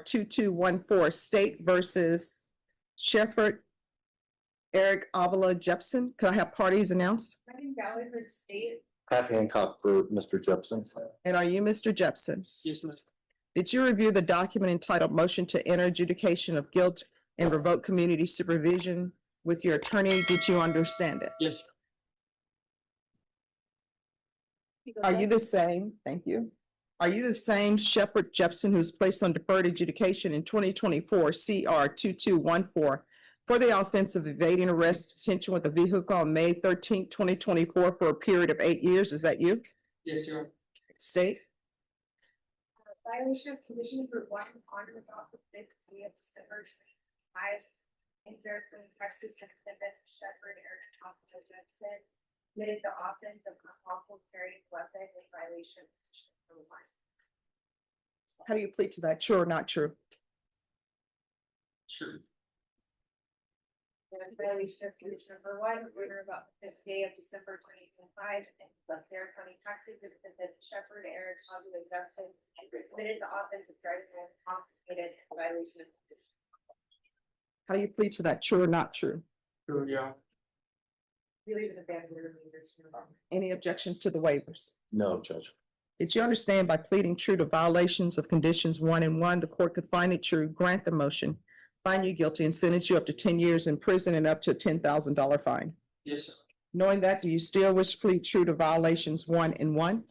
2214, State versus Shepherd, Eric Avila Jepson. Could I have parties announced? Having Gallagher State. Pat Hancock for Mr. Jepson. And are you Mr. Jepson? Yes, ma'am. Did you review the document entitled Motion to Enter Adjudication of Guilt and Revoke Community Supervision with your attorney? Did you understand it? Yes, Are you the same? Thank you. Are you the same Shepherd Jepson who's placed on deferred adjudication in 2024 CR 2214 for the offense of evading arrest, detention with a vehicle on May 13th, 2024 for a period of 8 years? Is that you? yes, Your Honor. State? Violation of condition number 1 on or about the 5th day of December 25 in Fairfield, Texas, and defendant Shepherd Eric Avila Jepson committed the offense of unlawful carrying a weapon in violation of condition number 1. How do you plead to that? True or not true? Sure. In violation of condition number 1, on or about the 5th day of December 2025 in Fairfield County, Texas, the defendant Shepherd Eric Avila Jepson committed the offense of driving intoxicated in violation of condition. How do you plead to that? True or not true? Sure, yeah. Really the bad word leaders. Any objections to the waivers? No, Judge. Did you understand by pleading true to violations of conditions 1 and 1, the court could find it true, grant the motion, find you guilty, and sentence you up to 10 years in prison and up to a $10,000 fine? Yes, sir. Knowing that, do you still wish to plead true to violations 1 and 1?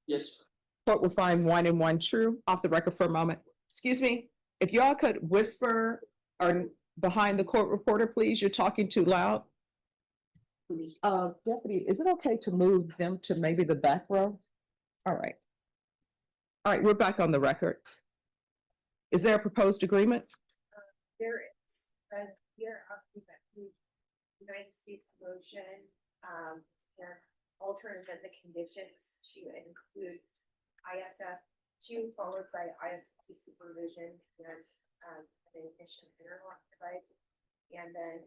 Yes, sir. Court will find 1 and 1 true. Off the record for a moment. Excuse me, if y'all could whisper or behind the court reporter, please. You're talking too loud. Please. Deputy, is it okay to move them to maybe the back row? All right. All right, we're back on the record. Is there a proposed agreement? There is, here, the United States motion, and alternate the conditions to include ISF 2 followed by ISP supervision and, the ignition interlock device. And then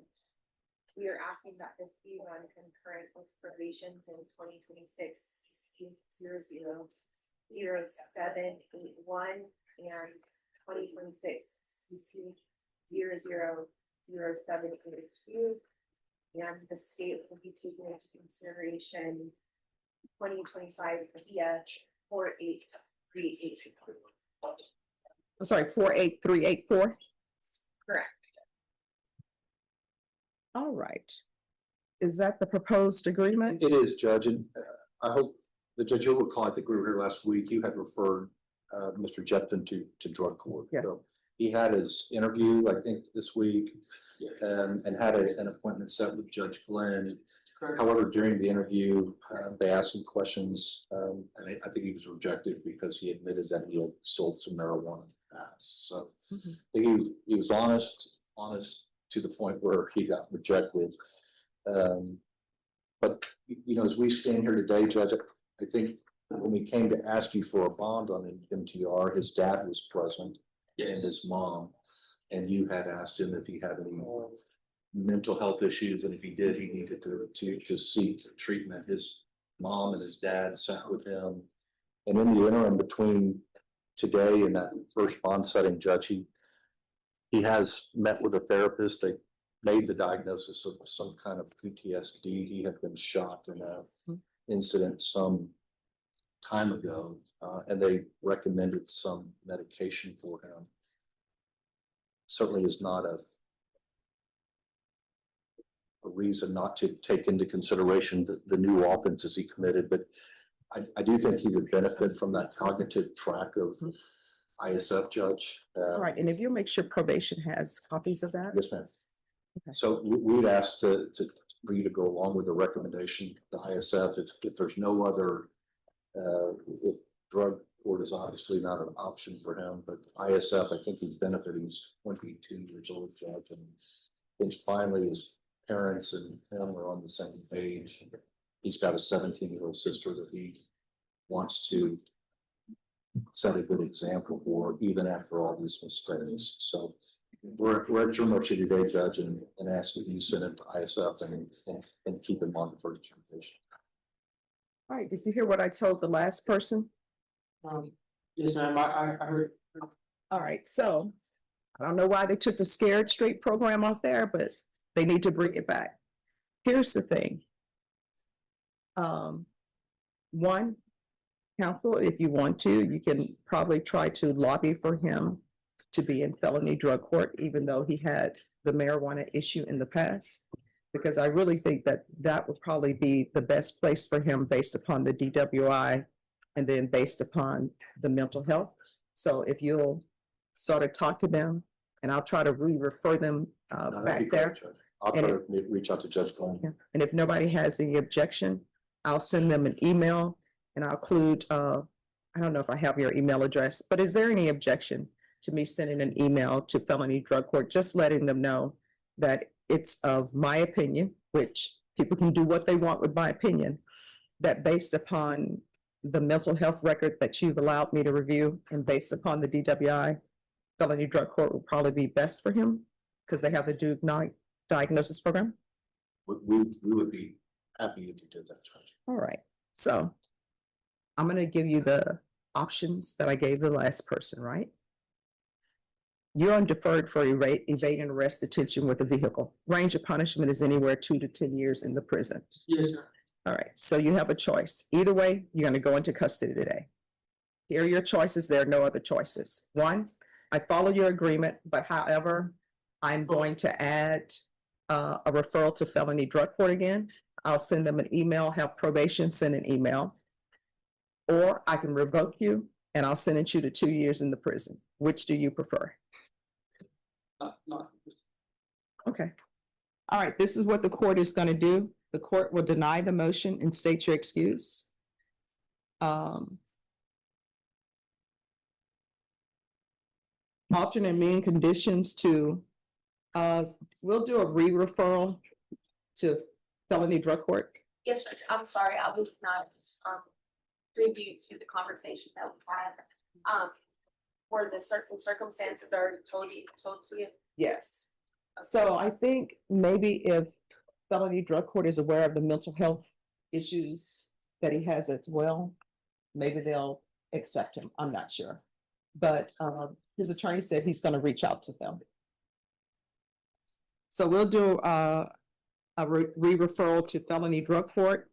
we are asking that this be run concurrent with probations in 2026 000781 and 2026 000782. And the state will be taking into consideration 2025 via 48384. I'm sorry, 48384. Correct. All right. Is that the proposed agreement? It is, Judge, and I hope the judge, you'll recall, I think we were here last week, you had referred Mr. Jepson to drug court. Yeah. So he had his interview, I think, this week, Yeah. and had an appointment set with Judge Glenn. Correct. However, during the interview, they asked him questions, and I think he was rejected because he admitted that he had sold some marijuana in the past. So Mhm. I think he was honest to the point where he got rejected. But, you know, as we stand here today, Judge, I think when we came to ask you for a bond on an MTR, his dad was present and Yes. his mom, and you had asked him if he had any mental health issues, and if he did, he needed to seek treatment. His mom and his dad sat with him, and in the interim between today and that first bond setting, Judge, he has met with a therapist. They made the diagnosis of some kind of PTSD. He had been shot in a incident some time ago, and they recommended some medication for him. Certainly is not a reason not to take into consideration the new offenses he committed, but I do think he would benefit from that cognitive track of ISF, Judge. All right, and if you'll make sure probation has copies of that? Yes, ma'am. Okay. So we would ask for you to go along with the recommendation, the ISF, if there's no other, if drug court is obviously not an option for him, but ISF, I think he's benefiting. He's 22 years old, Judge, and I think finally his parents and him are on the same page. He's got a 17-year-old sister that he wants to set a good example for, even after all these mistakes. So we're at your mercy today, Judge, and ask that you send it to ISF and keep him on for determination. All right, did you hear what I told the last person? Yes, ma'am. I heard. All right, so I don't know why they took the Scared Straight program off there, but they need to bring it back. Here's the thing. One, council, if you want to, you can probably try to lobby for him to be in felony drug court, even though he had the marijuana issue in the past. Because I really think that that would probably be the best place for him based upon the DWI and then based upon the mental health. So if you'll sort of talk to them and I'll try to re-refer them No, that'd be back great, there. Judge. I'll try And to reach out to Judge Coleman. Yeah. And if nobody has any objection, I'll send them an email and I'll include, I don't know if I have your email address, but is there any objection to me sending an email to felony drug court, just letting them know that it's of my opinion, which people can do what they want with my opinion, that based upon the mental health record that you've allowed me to review and based upon the DWI, felony drug court will probably be best for him because they have the diagnosis program. We would be happy if you did that, Judge. All right, so I'm gonna give you the options that I gave the last person, right? You're on deferred for evading arrest detention with a vehicle. Range of punishment is anywhere 2 to 10 years in the prison. Yes, sir. All right, so you have a choice. Either way, you're gonna go into custody today. Here are your choices. There are no other choices. One, I follow your agreement, but however, I'm going to add a referral to felony drug court again. I'll send them an email, have probation send an email. Or I can revoke you and I'll sentence you to 2 years in the prison. Which do you prefer? Not. Okay. All right, this is what the court is going to do. The court will deny the motion and state your excuse. Alternate mean conditions to, we'll do a re-referral to felony drug court. Yes, Judge, I'm sorry, I was not, privy to the conversation that we had. Were the certain circumstances already told to you? Yes. So I think maybe if felony drug court is aware of the mental health issues that he has as well, maybe they'll accept him. I'm not sure. But his attorney said he's going to reach out to them. So we'll do a re-referral to felony drug court.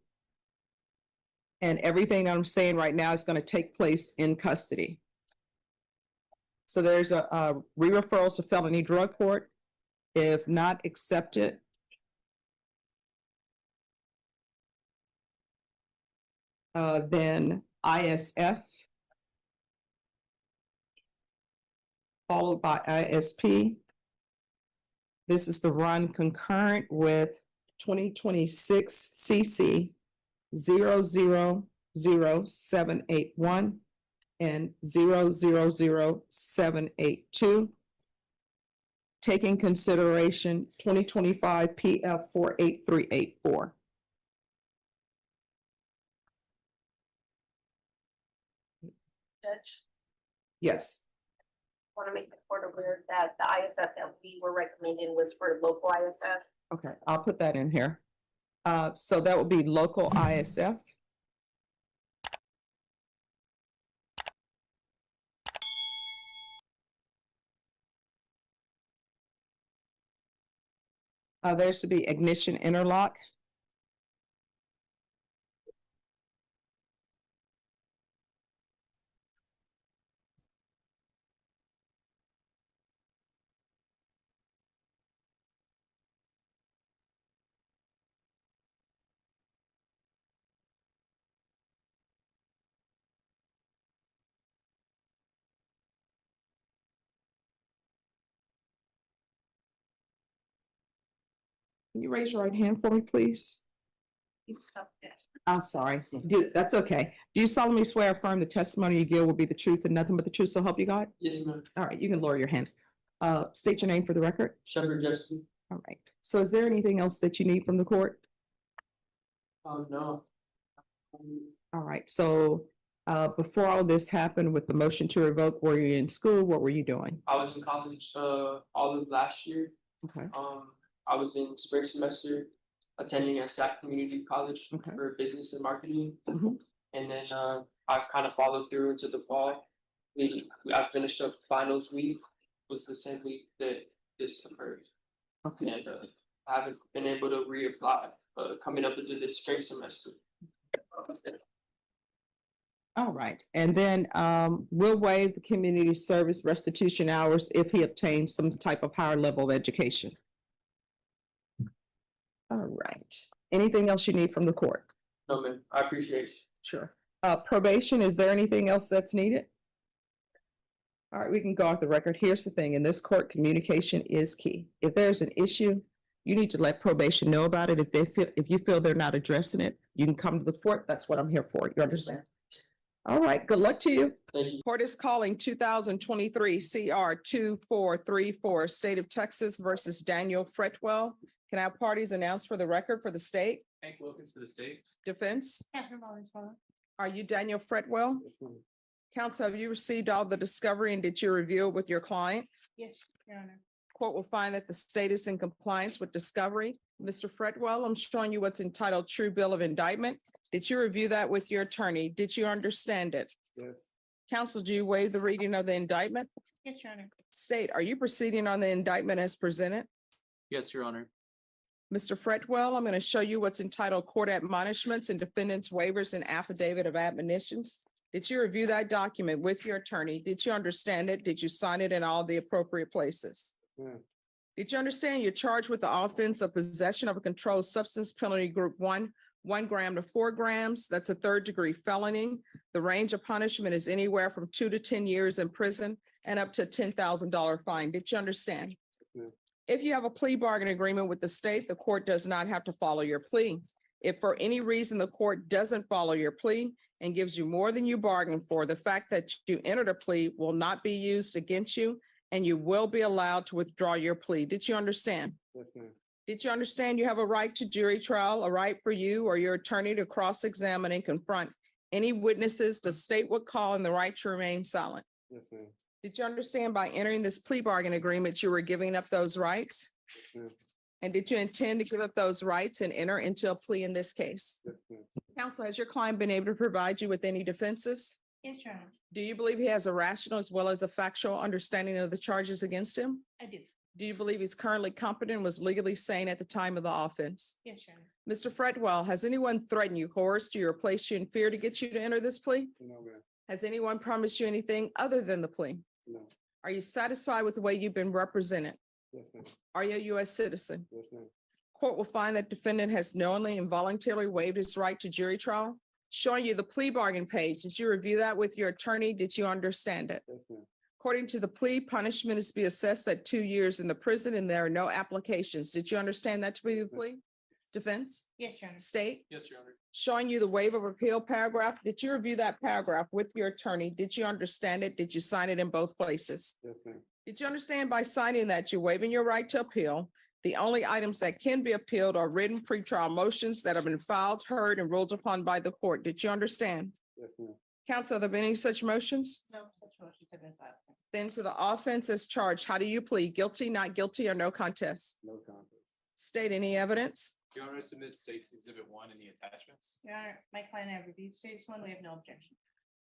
And everything I'm saying right now is going to take place in custody. So there's a re-referral to felony drug court. If not accepted, then ISF, followed by ISP. This is to run concurrent with 2026 CC 000781 and 000782. Taking consideration 2025 PF 48384. Judge, Yes. want to make the court aware that the ISF that we were recommending was for local ISF. Okay, I'll put that in here. So that would be local ISF. There's to be ignition interlock. Can you raise your right hand for me, please? I'm sorry. That's okay. Do you solemnly swear or affirm the testimony you give will be the truth and nothing but the truth, so help you God? Yes, ma'am. All right, you can lower your hand. State your name for the record. Shepherd Jepson. All right. So is there anything else that you need from the court? No. All right. So before all this happened with the motion to revoke, were you in school? What were you doing? I was in college, all of last year. Okay. I was in spring semester attending a SAC community college Okay. for business and marketing. Mhm. And then, I kind of followed through into the fall. I finished up finals week, was the same week that this occurred. Okay. And I haven't been able to reapply, coming up into this spring semester. All right, and then we'll waive the community service restitution hours if he obtains some type of higher level of education. All right, anything else you need from the court? No, man, I appreciate you. Sure. Probation, is there anything else that's needed? All right, we can go off the record. Here's the thing, in this court, communication is key. If there's an issue, you need to let probation know about it. If you feel they're not addressing it, you can come to the court. That's what I'm here for. You understand? All right, good luck to you. Thank you. Court is calling 2023 CR 2434, State of Texas versus Daniel Fretwell. Can I have parties announced for the record for the state? Hank Wilkins for the state. Defense? Catherine Mullins, follow. Are you Daniel Fretwell? Yes, ma'am. Counsel, have you received all the discovery and did you review it with your client? Yes, Your Honor. Court will find that the state is in compliance with discovery. Mr. Fretwell, I'm showing you what's entitled True Bill of Indictment. Did you review that with your attorney? Did you understand it? Yes. Counsel, do you waive the reading of the indictment? Yes, Your Honor. State, are you proceeding on the indictment as presented? Yes, Your Honor. Mr. Fretwell, I'm going to show you what's entitled Court Admonishments and Defendants Waivers and Affidavit of Admonitions. Did you review that document with your attorney? Did you understand it? Did you sign it in all the appropriate places? Ma'am. Did you understand you're charged with the offense of possession of a controlled substance penalty group 1 gram to 4 grams? That's a third-degree felony. The range of punishment is anywhere from 2 to 10 years in prison and up to a $10,000 fine. Did you understand? Ma'am. If you have a plea bargain agreement with the state, the court does not have to follow your plea. If for any reason the court doesn't follow your plea and gives you more than you bargained for, the fact that you entered a plea will not be used against you and you will be allowed to withdraw your plea. Did you understand? Yes, ma'am. Did you understand you have a right to jury trial, a right for you or your attorney to cross-examine and confront any witnesses the state would call and the right to remain silent? Yes, ma'am. Did you understand by entering this plea bargain agreement, you were giving up those rights? Yes, ma'am. And did you intend to give up those rights and enter into a plea in this case? Yes, ma'am. Counsel, has your client been able to provide you with any defenses? Yes, Your Honor. Do you believe he has a rational as well as a factual understanding of the charges against him? I do. Do you believe he's currently competent and was legally sane at the time of the offense? Yes, Your Honor. Mr. Fretwell, has anyone threatened you, coerced you, or placed you in fear to get you to enter this plea? No, ma'am. Has anyone promised you anything other than the plea? No. Are you satisfied with the way you've been represented? Yes, ma'am. Are you a U.S. citizen? Yes, ma'am. Court will find that defendant has knowingly and voluntarily waived his right to jury trial. Showing you the plea bargain page. Did you review that with your attorney? Did you understand it? Yes, ma'am. According to the plea, punishment is to be assessed at 2 years in the prison and there are no applications. Did you understand that to be the plea? Defense? Yes, Your Honor. State? Yes, Your Honor. Showing you the waiver of appeal paragraph. Did you review that paragraph with your attorney? Did you understand it? Did you sign it in both places? Yes, ma'am. Did you understand by signing that you're waiving your right to appeal? The only items that can be appealed are written pretrial motions that have been filed, heard, and ruled upon by the court. Did you understand? Yes, ma'am. Counsel, have there been any such motions? No, such motions have been filed. Then to the offense as charged, how do you plead? Guilty, not guilty, or no contest? No contest. State any evidence? Your Honor, submit states exhibit 1 in the attachments. Your Honor, my client and I reviewed stage one. We have no objection.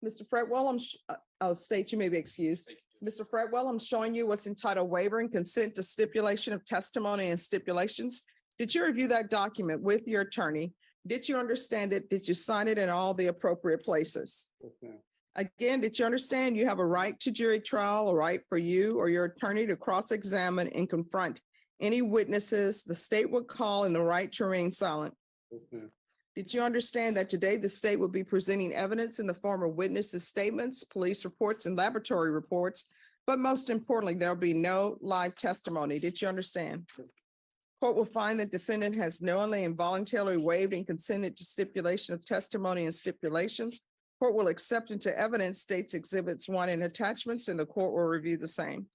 Mr. Fretwell, State, you may be excused. Thank you. Mr. Fretwell, I'm showing you what's entitled waiver and consent to stipulation of testimony and stipulations. Did you review that document with your attorney? Did you understand it? Did you sign it in all the appropriate places? Yes, ma'am. Again, did you understand you have a right to jury trial, a right for you or your attorney to cross-examine and confront any witnesses the state would call and the right to remain silent? Yes, ma'am. Did you understand that today the state will be presenting evidence in the form of witnesses' statements, police reports, and laboratory reports? But most importantly, there'll be no live testimony. Did you understand? Yes. Court will find that defendant has knowingly and voluntarily waived and consented to stipulation of testimony and stipulations. Court will accept into evidence states exhibits 1 and attachments, and the court will review the same.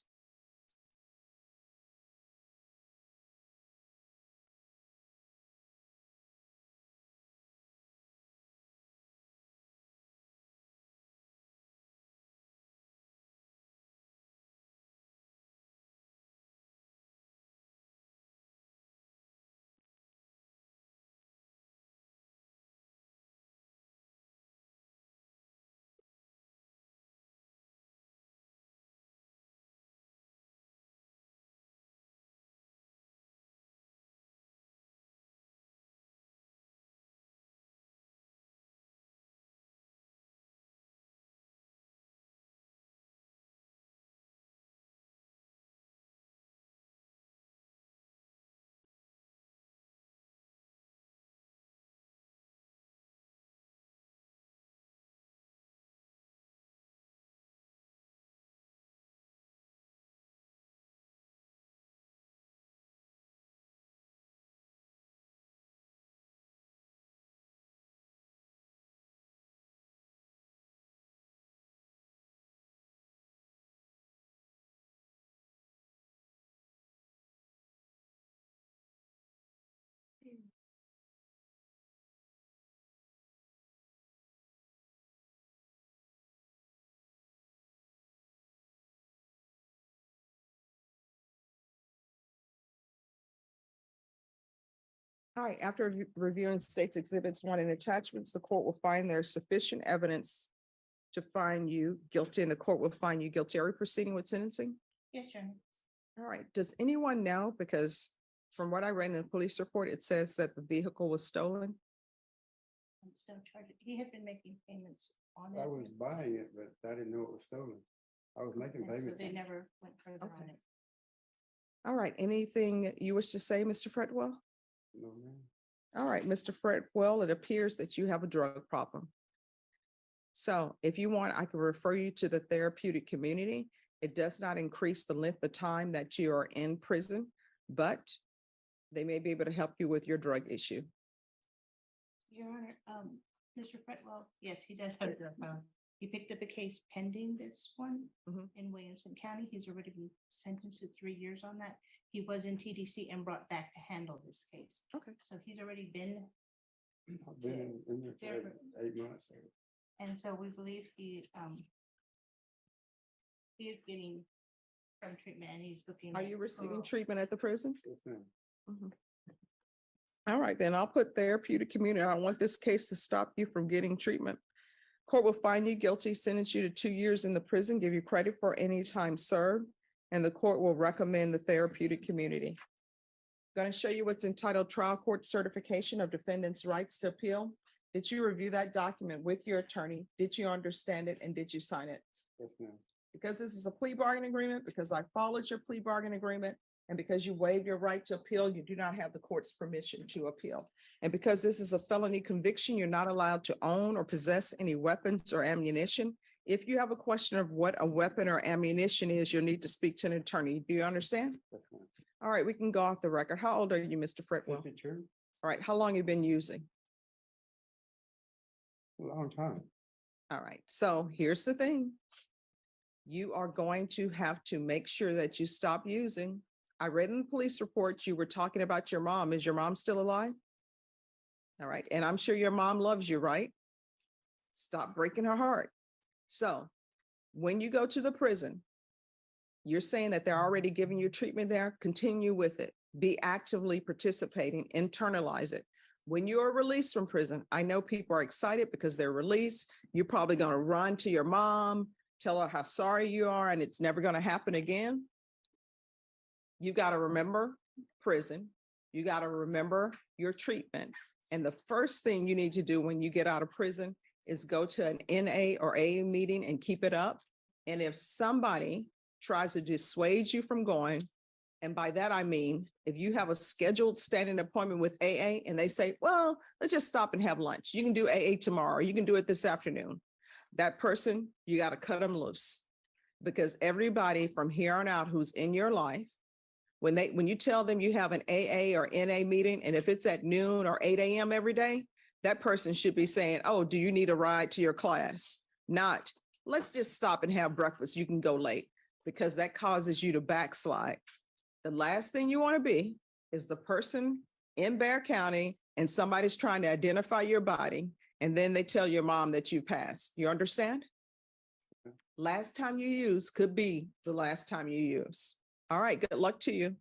All right, after reviewing states exhibits one and attachments, the court will find there's sufficient evidence to find you guilty, and the court will find you guilty. Are we proceeding with sentencing? Yes, Your Honor. All right, does anyone know? Because from what I read in the police report, it says that the vehicle was stolen. I'm still charged. He has been making payments on it. I was buying it, but I didn't know it was stolen. I was making and so payments. they never went further on Okay. it. All right, anything you wish to say, Mr. Fretwell? No, man. All right, Mr. Fretwell, it appears that you have a drug problem. So if you want, I can refer you to the therapeutic community. It does not increase the length of time that you are in prison, but they may be able to help you with your drug issue. Your Honor, Mr. Fretwell, yes, he does have a drug problem. He picked up a case pending this one Mhm. in Williamson County. He's already been sentenced to 3 years on that. He was in TDC and brought back to handle this case. Okay. So he's already been, I've been in there for 8 months. and so we believe he is getting some treatment and he's looking. Are at you receiving parole. treatment at the prison? Yes, ma'am. Mhm. All right, then I'll put therapeutic community. I don't want this case to stop you from getting treatment. Court will find you guilty, sentence you to 2 years in the prison, give you credit for any time served, and the court will recommend the therapeutic community. Going to show you what's entitled Trial Court Certification of Defendant's Rights to Appeal. Did you review that document with your attorney? Did you understand it and did you sign it? Yes, ma'am. Because this is a plea bargain agreement, because I followed your plea bargain agreement, and because you waived your right to appeal, you do not have the court's permission to appeal. And because this is a felony conviction, you're not allowed to own or possess any weapons or ammunition. If you have a question of what a weapon or ammunition is, you'll need to speak to an attorney. Do you understand? Yes, ma'am. All right, we can go off the record. How old are you, Mr. Fretwell? 52, All right, how long you been using? a long time. All right, so here's the thing. You are going to have to make sure that you stop using. I read in the police report, you were talking about your mom. Is your mom still alive? All right, and I'm sure your mom loves you, right? Stop breaking her heart. So when you go to the prison, you're saying that they're already giving you treatment there, continue with it. Be actively participating, internalize it. When you are released from prison, I know people are excited because they're released. You're probably going to run to your mom, tell her how sorry you are, and it's never going to happen again. You got to remember prison. You got to remember your treatment. And the first thing you need to do when you get out of prison is go to an NA or AA meeting and keep it up. And if somebody tries to dissuade you from going, and by that I mean, if you have a scheduled standing appointment with AA and they say, well, let's just stop and have lunch. You can do AA tomorrow. You can do it this afternoon. That person, you got to cut them loose, because everybody from here on out who's in your life, when you tell them you have an AA or NA meeting, and if it's at noon or 8 a.m. every day, that person should be saying, oh, do you need a ride to your class? Not, let's just stop and have breakfast. You can go late, because that causes you to backslide. The last thing you want to be is the person in Bear County and somebody's trying to identify your body, and then they tell your mom that you passed. You understand? Last time you use could be the last time you use. All right, good luck to you.